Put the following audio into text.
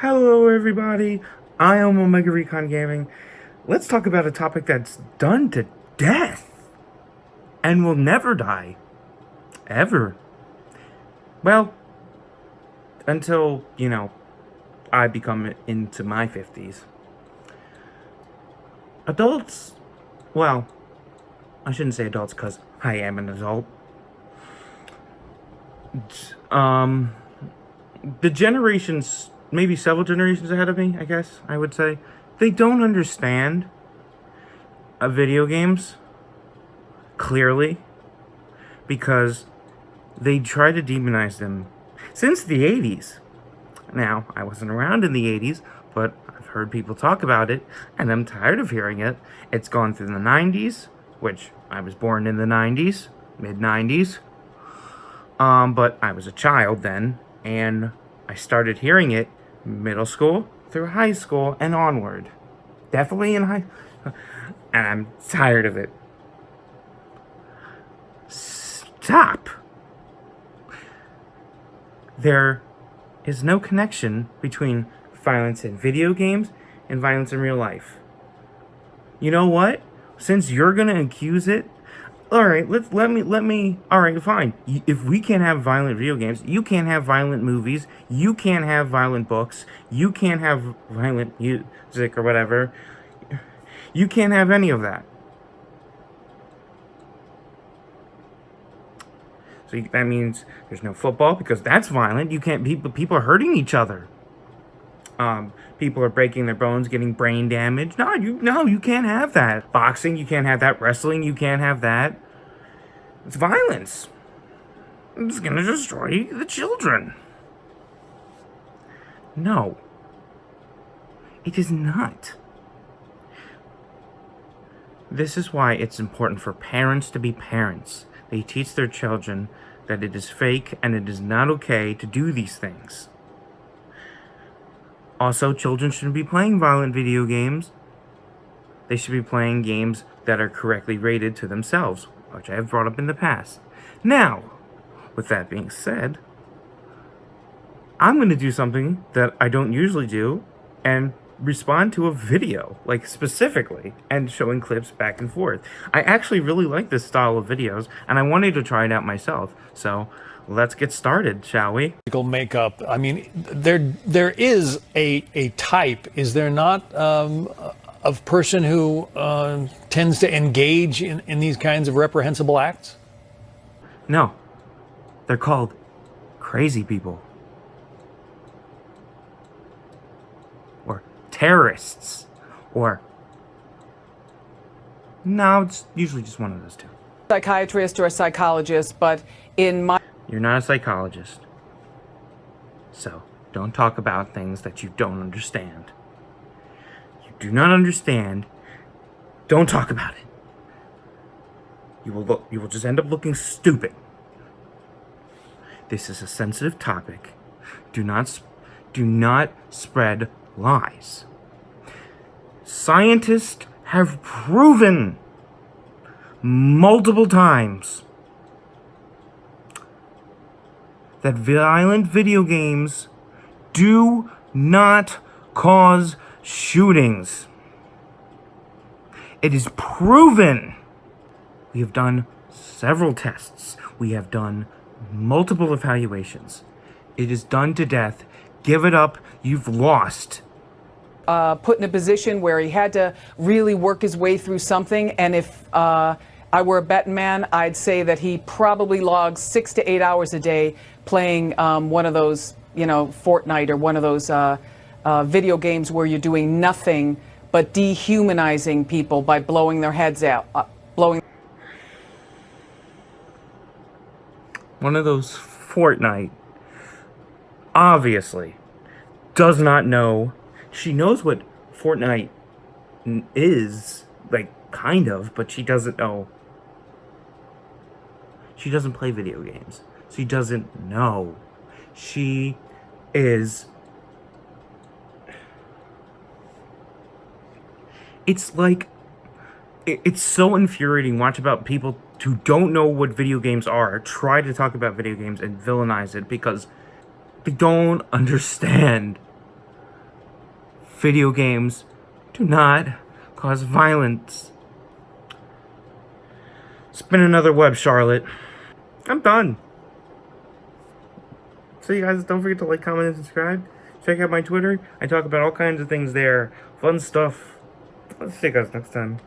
Hello, everybody. I am Omega Recon Gaming. Let's talk about a topic that's done to death and will never die. Ever. Well, until, I become into my 50s. Adults, well, I shouldn't say adults because I am an adult. The generations, maybe several generations ahead of me, I guess I would say, they don't understand video games clearly because they try to demonize them since the 80s. Now, I wasn't around in the 80s, but I've heard people talk about it, and I'm tired of hearing it. It's gone through the 90s, which I was born in the 90s, mid-90s. But I was a child then, and I started hearing it middle school through high school and onward. Definitely in high... And I'm tired of it. Stop! There is no connection between violence in video games and violence in real life. You know what? Since you're gonna accuse it, all right, let me. All right, fine. If we can't have violent video games, you can't have violent movies. You can't have violent books. You can't have violent music or whatever. You can't have any of that. So that means there's no football because that's violent. You can't. People are hurting each other. People are breaking their bones, getting brain damage. No, you can't have that. Boxing, you can't have that. Wrestling, you can't have that. It's violence. It's gonna destroy the children. No. It is not. This is why it's important for parents to be parents. They teach their children that it is fake and it is not okay to do these things. Also, children shouldn't be playing violent video games. They should be playing games that are correctly rated to themselves, which I have brought up in the past. Now, with that being said, I'm going to do something that I don't usually do and respond to a video, like specifically, and showing clips back and forth. I actually really like this style of videos, and I wanted to try it out myself, so let's get started, shall we? Makeup. I mean, there is a type, is there not, of person who tends to engage in these kinds of reprehensible acts? No. They're called crazy people. Or terrorists. Or... No, it's usually just one of those two. Psychiatrist or a psychologist, but in my... You're not a psychologist. So, don't talk about things that you don't understand. You do not understand. Don't talk about it. You will just end up looking stupid. This is a sensitive topic. Do not spread lies. Scientists have proven multiple times that violent video games do not cause shootings. It is proven. We have done several tests. We have done multiple evaluations. It is done to death. Give it up. You've lost. Put in a position where he had to really work his way through something, and if I were a betting man, I'd say that he probably logs 6 to 8 hours a day playing one of those, Fortnite or one of those video games where you're doing nothing but dehumanizing people by blowing their heads out, One of those Fortnite obviously does not know. She knows what Fortnite is, like, kind of, but she doesn't know. She doesn't play video games. She doesn't know. She is... It's like... It's so infuriating watch about people who don't know what video games are try to talk about video games and villainize it because they don't understand. video games do not cause violence. Spin another web, Charlotte. I'm done. So you guys, don't forget to like, comment, and subscribe. Check out my Twitter. I talk about all kinds of things there. Fun stuff. Let's see you guys next time.